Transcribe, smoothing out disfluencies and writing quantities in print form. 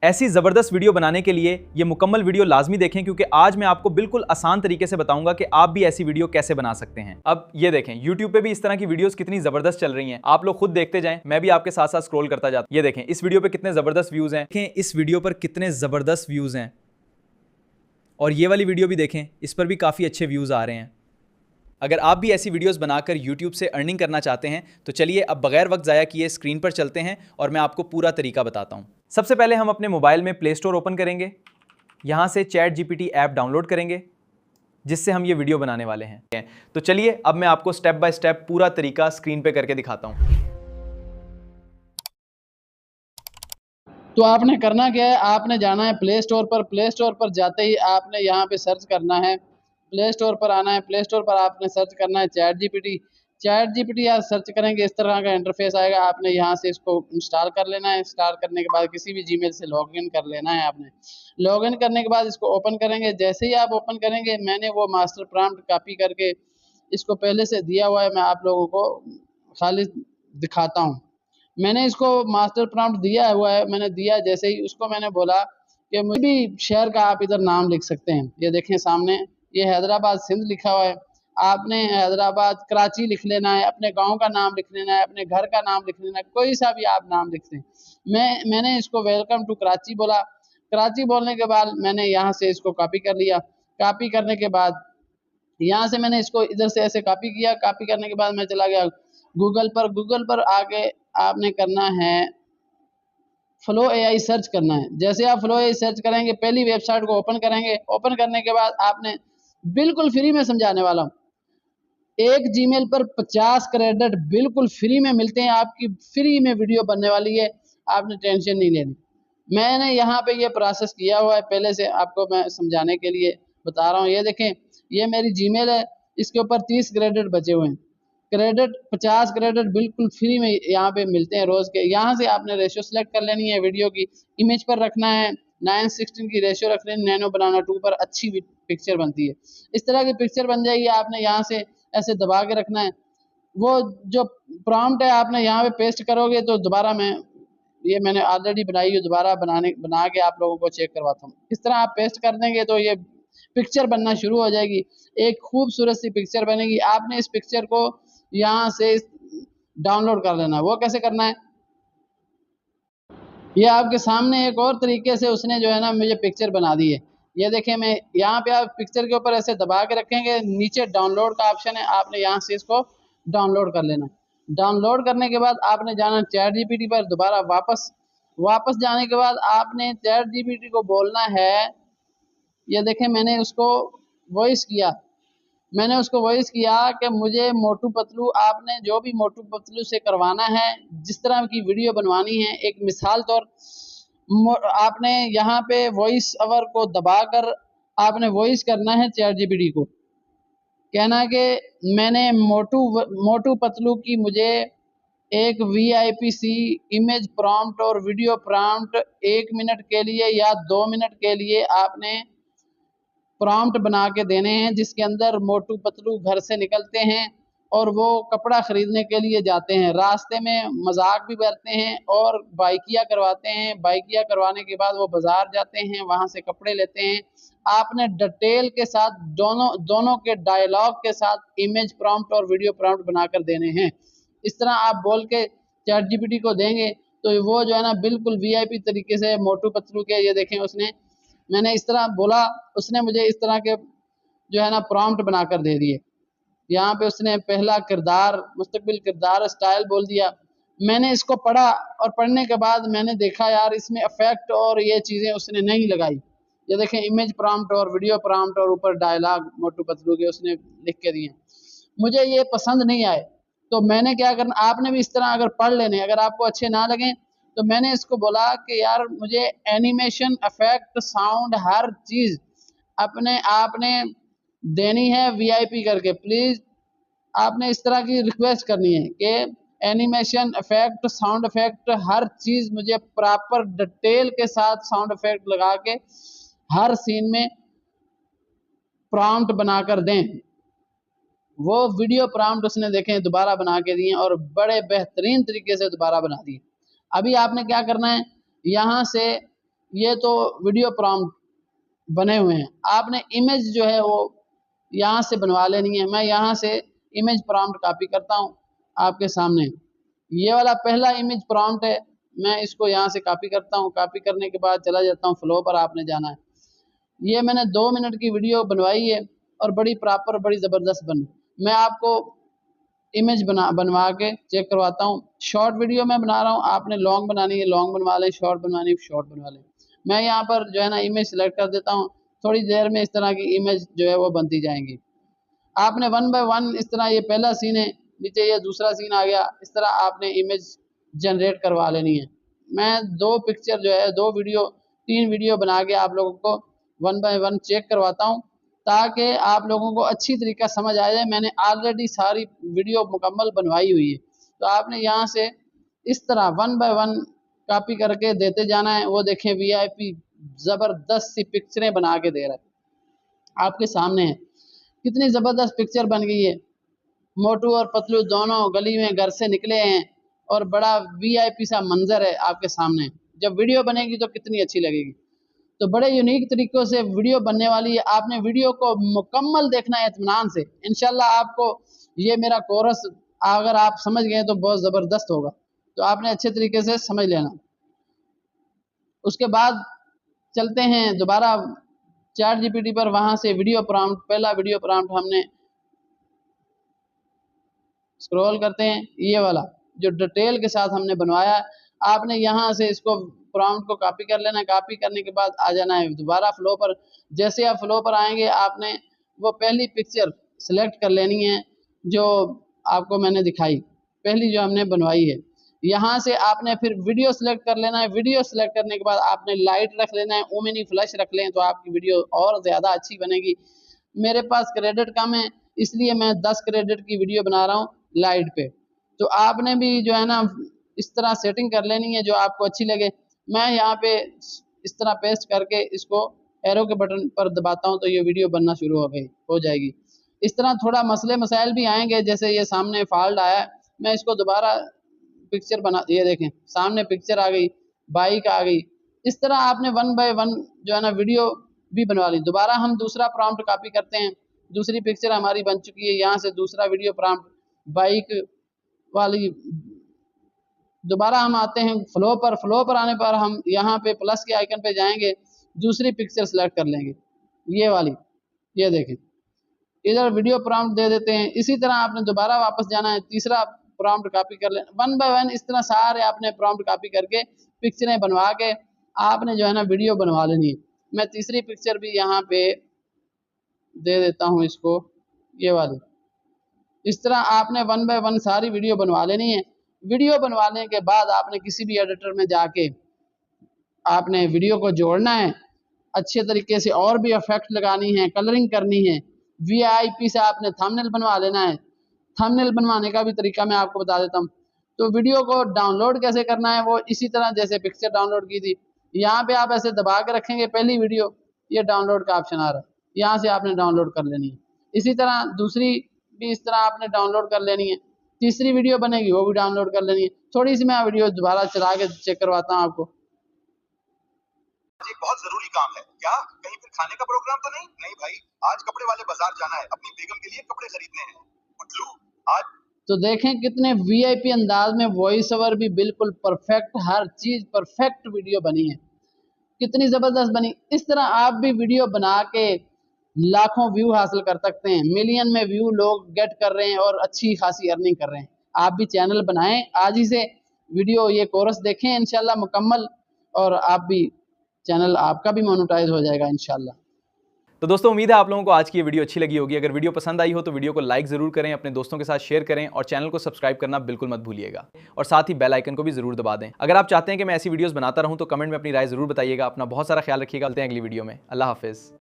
ऐसी ज़बरदस्त वीडियो बनाने के लिए ये मुकम्मल वीडियो लाजमी देखें, क्योंकि आज मैं आपको बिल्कुल आसान तरीके से बताऊंगा कि आप भी ऐसी वीडियो कैसे बना सकते हैं। अब ये देखें, YouTube पे भी इस तरह की वीडियोस कितनी ज़बरदस्त चल रही हैं। आप लोग खुद देखते जाएं, मैं भी आपके साथ साथ स्क्रॉल करता जाता हूं। ये देखें इस वीडियो पे कितने ज़बरदस्त व्यूज़ हैं, देखें इस वीडियो पर कितने ज़बरदस्त व्यूज़ हैं, और ये वाली वीडियो भी देखें, इस पर भी काफ़ी अच्छे व्यूज़ आ रहे हैं। अगर आप भी ऐसी वीडियोस बनाकर YouTube से अर्निंग करना चाहते हैं तो चलिए अब बगैर वक्त ज़ाया किए स्क्रीन पर चलते हैं और मैं आपको पूरा तरीका बताता हूं। सबसे पहले हम अपने मोबाइल में प्ले स्टोर ओपन करेंगे, यहां से ChatGPT ऐप डाउनलोड करेंगे जिससे हम ये वीडियो बनाने वाले हैं। तो चलिए अब मैं आपको स्टेप बाय स्टेप पूरा तरीका स्क्रीन पे करके दिखाता हूं। तो आपने करना क्या है, आपने जाना है प्ले स्टोर पर। प्ले स्टोर पर जाते ही आपने यहाँ पे सर्च करना है, प्ले स्टोर पर आना है। प्ले स्टोर पर आपने सर्च करना है चैट जीपीटी आप सर्च करेंगे, इस तरह का इंटरफेस आएगा। आपने यहाँ से इसको इंस्टॉल कर लेना है। इंस्टॉल करने के बाद किसी भी जीमेल से लॉगिन कर लेना है आपने। लॉगिन करने के बाद इसको ओपन करेंगे। जैसे ही आप ओपन करेंगे, मैंने वो मास्टर प्रॉम्प्ट कॉपी करके इसको पहले से दिया हुआ है, मैं आप लोगों को खाली दिखाता हूँ। मैंने इसको मास्टर प्रॉम्प्ट दिया हुआ है, मैंने दिया जैसे ही उसको मैंने बोला कि मुझे भी शहर का आप इधर नाम लिख सकते हैं। ये देखें सामने, ये हैदराबाद सिंध लिखा हुआ है। आपने हैदराबाद कराची लिख लेना है, अपने गांव का नाम लिख लेना है, अपने घर का नाम लिख लेना है, कोई सा भी आप नाम लिख दें। मैंने इसको वेलकम टू कराची बोला। कराची बोलने के बाद मैंने यहाँ से इसको कॉपी कर लिया। कॉपी करने के बाद यहाँ से मैंने इसको इधर से ऐसे कॉपी किया। कॉपी करने के बाद मैं चला गया गूगल पर। गूगल पर आके आपने करना है फ्लो एआई सर्च करना है। जैसे आप फ्लो एआई सर्च करेंगे, पहली वेबसाइट को ओपन करेंगे। ओपन करने के बाद आपने बिल्कुल फ्री में समझाने वाला हूँ, एक जीमेल पर 50 क्रेडिट बिल्कुल फ्री में मिलते हैं। आपकी फ्री में वीडियो बनने वाली है, आपने टेंशन नहीं लेनी। मैंने यहाँ पे ये प्रोसेस किया हुआ है, पहले से आपको मैं समझाने के लिए बता रहा हूँ। ये देखें, ये मेरी जीमेल है, इसके ऊपर 30 क्रेडिट बचे हुए हैं। क्रेडिट 50 क्रेडिट बिल्कुल फ्री में यहाँ पे मिलते हैं रोज़ के। यहाँ से आपने रेशियो सेलेक्ट कर लेनी है, वीडियो की इमेज पर रखना है, 9:16 की रेशियो रख लेनी, नैनो बनाना 2 पर अच्छी पिक्चर बनती है। इस तरह की पिक्चर बन जाएगी। आपने यहाँ से ऐसे दबा के रखना है। वो जो प्रॉम्प्ट है आपने यहाँ पे पेस्ट करोगे तो दोबारा मैंने ऑलरेडी बनाई है, दोबारा बना के आप लोगों को चेक करवाता हूँ। इस तरह आप पेस्ट कर देंगे तो ये पिक्चर बनना शुरू हो जाएगी, एक खूबसूरत सी पिक्चर बनेगी। आपने इस पिक्चर को यहाँ से डाउनलोड कर लेना है। वो कैसे करना है, ये आपके सामने एक और तरीके से उसने जो है ना मुझे पिक्चर बना दी है। ये देखें, मैं यहाँ पे आप पिक्चर के ऊपर ऐसे दबा के रखेंगे, नीचे डाउनलोड का ऑप्शन है, आपने यहाँ से इसको डाउनलोड कर लेना। डाउनलोड करने के बाद आपने जाना चैट जीपीटी पर। दोबारा वापस जाने के बाद आपने चैट जीपीटी को बोलना है, ये देखें मैंने उसको वॉइस किया कि मुझे मोटू पतलू, आपने जो भी मोटू पतलू से करवाना है, जिस तरह की वीडियो बनवानी है, एक मिसाल तौर आपने यहाँ पे वॉइस ओवर को दबाकर आपने वॉइस करना है चैट जीपीटी को। कहना है कि मैंने मोटू पतलू की मुझे एक VIPC इमेज प्रॉम्प्ट और वीडियो प्रॉम्प्ट 1 मिनट के लिए या 2 मिनट के लिए आपने प्रॉम्प्ट बना के देने हैं, जिसके अंदर मोटू पतलू घर से निकलते हैं और वो कपड़ा खरीदने के लिए जाते हैं। रास्ते में मजाक भी करते हैं और बाइकिया करवाते हैं। बाइकिया करवाने के बाद वो बाजार जाते हैं, वहां से कपड़े लेते हैं। आपने डिटेल के साथ दोनों के डायलॉग के साथ इमेज प्रॉम्प्ट और वीडियो प्रॉम्प्ट बनाकर देने हैं। इस तरह आप बोल के चैट जीपीटी को देंगे तो वो जो है ना बिल्कुल VIP तरीके से मोटू पतलू के, ये देखें मैंने इस तरह बोला, उसने मुझे इस तरह के जो है ना प्रॉम्प्ट बनाकर दे दिए। यहाँ पे उसने पहला किरदार, मुस्तकबिल किरदार स्टाइल बोल दिया। मैंने इसको पढ़ा और पढ़ने के बाद मैंने देखा यार इसमें इफेक्ट और ये चीज़ें उसने नहीं लगाई। ये देखें, इमेज प्रॉम्प्ट और वीडियो प्रॉम्प्ट और ऊपर डायलॉग मोटू पतलू के उसने लिख के दिए। मुझे ये पसंद नहीं आए तो मैंने क्या करना, आपने भी इस तरह अगर पढ़ लेने, अगर आपको अच्छे ना लगे तो मैंने इसको बोला कि यार मुझे एनिमेशन, इफेक्ट, साउंड, हर चीज़ आपने देनी है VIP करके। प्लीज़ आपने इस तरह की रिक्वेस्ट करनी है कि एनिमेशन, इफेक्ट, साउंड इफेक्ट, हर चीज़ मुझे प्रॉपर डिटेल के साथ साउंड इफेक्ट लगा के हर सीन में प्रॉम्प्ट बनाकर दें। वो वीडियो प्रॉम्प्ट उसने देखें दोबारा बना के दिए और बड़े बेहतरीन तरीके से दोबारा बना दिए। अभी आपने क्या करना है, यहाँ से ये तो वीडियो प्रॉम्प्ट बने हुए हैं। आपने इमेज जो है वो यहाँ से बनवा लेनी है। मैं यहाँ से इमेज प्रॉम्प्ट कॉपी करता हूँ आपके सामने। ये वाला पहला इमेज प्रॉम्प्ट है, मैं इसको यहाँ से कॉपी करता हूँ। कॉपी करने के बाद चला जाता हूँ फ्लो पर, आपने जाना है। ये मैंने 2 मिनट की वीडियो बनवाई है और बड़ी प्रॉपर, बड़ी ज़बरदस्त बनी। मैं आपको इमेज बनवा के चेक करवाता हूँ। शॉर्ट वीडियो मैं बना रहा हूँ, आपने लॉन्ग बनानी है लॉन्ग बनवा लें, शॉर्ट बनवानी है शॉर्ट बनवा लें। मैं यहाँ पर जो है ना इमेज सेलेक्ट कर देता हूँ। थोड़ी देर में इस तरह की इमेज जो है वो बनती जाएंगी। आपने 1 बाय 1 इस तरह, ये पहला सीन है, नीचे ये दूसरा सीन आ गया, इस तरह आपने इमेज जनरेट करवा लेनी है। मैं 2 पिक्चर जो है 2 वीडियो 3 वीडियो बना के आप लोगों को 1 बाय 1 चेक करवाता हूँ, ताकि आप लोगों को अच्छी तरीका समझ आ जाए। मैंने ऑलरेडी सारी वीडियो मुकम्मल बनवाई हुई है, तो आपने यहाँ से इस तरह 1 बाय 1 कॉपी करके देते जाना है। वो देखें वीआईपी ज़बरदस्त सी पिक्चरें बना के दे रहा है, आपके सामने है। कितनी ज़बरदस्त पिक्चर बन गई है। मोटू और पतलू दोनों गली में घर से निकले हैं और बड़ा वीआईपी सा मंजर है आपके सामने। जब वीडियो बनेगी तो कितनी अच्छी लगेगी। तो बड़े यूनिक तरीक़ों से वीडियो बनने वाली है। आपने वीडियो को मुकम्मल देखना है इत्मीनान से। इंशाल्लाह आपको ये मेरा कोर्स अगर आप समझ गए तो बहुत ज़बरदस्त होगा। तो आपने अच्छे तरीके से समझ लेना। उसके बाद चलते हैं दोबारा चैट जीपीटी पर, वहाँ से वीडियो प्रॉम्प्ट, पहला वीडियो प्रॉम्प्ट हमने स्क्रॉल करते हैं, ये वाला जो डिटेल के साथ हमने बनवाया। आपने यहाँ से इसको प्रॉम्प्ट को कॉपी कर लेना है। कॉपी करने के बाद आ जाना है दोबारा फ्लो पर। जैसे आप फ्लो पर आएंगे, आपने वो पहली पिक्चर सेलेक्ट कर लेनी है जो आपको मैंने दिखाई, पहली जो हमने बनवाई है। यहाँ से आपने फिर वीडियो सेलेक्ट कर लेना है। वीडियो सेलेक्ट करने के बाद आपने लाइट रख लेना है, ओमिनी फ्लैश रख लें तो आपकी वीडियो और ज़्यादा अच्छी बनेगी। मेरे पास क्रेडिट कम है, इसलिए मैं 10 क्रेडिट की वीडियो बना रहा हूँ लाइट पे। तो आपने भी जो है ना इस तरह सेटिंग कर लेनी है जो आपको अच्छी लगे। मैं यहाँ पे इस तरह पेस्ट करके इसको एरो के बटन पर दबाता हूँ तो ये वीडियो बनना शुरू हो जाएगी। इस तरह थोड़ा मसले मसाइल भी आएंगे, जैसे ये सामने फॉल्ट आया, मैं इसको दोबारा पिक्चर बना, ये देखें सामने पिक्चर आ गई, बाइक आ गई। इस तरह आपने 1 बाय 1 जो है ना वीडियो भी बनवा ली। दोबारा हम दूसरा प्रॉम्प्ट कॉपी करते हैं। दूसरी पिक्चर हमारी बन चुकी है, यहाँ से दूसरा वीडियो प्रॉम्प्ट बाइक वाली। दोबारा हम आते हैं फ्लो पर। फ्लो पर आने पर हम यहाँ पे प्लस के आइकन पे जाएंगे, दूसरी पिक्चर सेलेक्ट कर लेंगे, ये वाली, ये देखें इधर वीडियो प्रॉम्प्ट दे देते हैं। इसी तरह आपने दोबारा वापस जाना है, तीसरा प्रॉम्प्ट कॉपी कर लेना। 1 बाय 1 इस तरह सारे आपने प्रॉम्प्ट कॉपी करके पिक्चरें बनवा के आपने जो है ना वीडियो बनवा लेनी है। मैं तीसरी पिक्चर भी यहाँ पे दे देता हूँ इसको, ये वाली। इस तरह आपने 1 बाय 1 सारी वीडियो बनवा लेनी है। वीडियो बनवाने के बाद आपने किसी भी एडिटर में जाके आपने वीडियो को जोड़ना है अच्छे तरीके से, और भी इफेक्ट लगानी है, कलरिंग करनी है। वीआईपी से आपने थंबनेल बनवा लेना है। थंबनेल बनवाने का भी तरीका मैं आपको बता देता हूँ। तो वीडियो को डाउनलोड कैसे करना है, वो इसी तरह जैसे पिक्चर डाउनलोड की थी, यहाँ पे आप ऐसे दबा के रखेंगे पहली वीडियो, ये डाउनलोड का ऑप्शन आ रहा है, यहाँ से आपने डाउनलोड कर लेनी है। इसी तरह दूसरी भी इस तरह आपने डाउनलोड कर लेनी है। तीसरी वीडियो बनेगी वो भी डाउनलोड कर लेनी है। थोड़ी सी मैं वीडियो दोबारा चला के चेक करवाता हूँ आपको। एक बहुत जरूरी काम है। क्या कहीं फिर खाने का प्रोग्राम तो नहीं? नहीं भाई, आज कपड़े वाले बाजार जाना है, अपनी बेगम के लिए कपड़े खरीदने हैं। उठलू आज। तो देखें कितने वीआईपी अंदाज में वॉइस ओवर भी बिल्कुल परफेक्ट, हर चीज परफेक्ट वीडियो बनी है, कितनी जबरदस्त बनी। इस तरह आप भी वीडियो बना के लाखों व्यू हासिल कर सकते हैं। मिलियन में व्यू लोग गेट कर रहे हैं और अच्छी खासी अर्निंग कर रहे हैं। आप भी चैनल बनाएं, आज ही से वीडियो ये कोर्स देखें इंशाल्लाह मुकम्मल, और आप भी चैनल आपका भी मोनेटाइज हो जाएगा इंशाल्लाह। तो दोस्तों उम्मीद है आप लोगों को आज की ये वीडियो अच्छी लगी होगी। अगर वीडियो पसंद आई हो तो वीडियो को लाइक जरूर करें, अपने दोस्तों के साथ शेयर करें और चैनल को सब्सक्राइब करना बिल्कुल मत भूलिएगा, और साथ ही बेल आइकन को भी जरूर दबा दें। अगर आप चाहते हैं कि मैं ऐसी वीडियोस बनाता रहूं तो कमेंट में अपनी राय जरूर बताइएगा। अपना बहुत सारा ख्याल रखिएगा। मिलते हैं अगली वीडियो में। अल्लाह हाफिज़।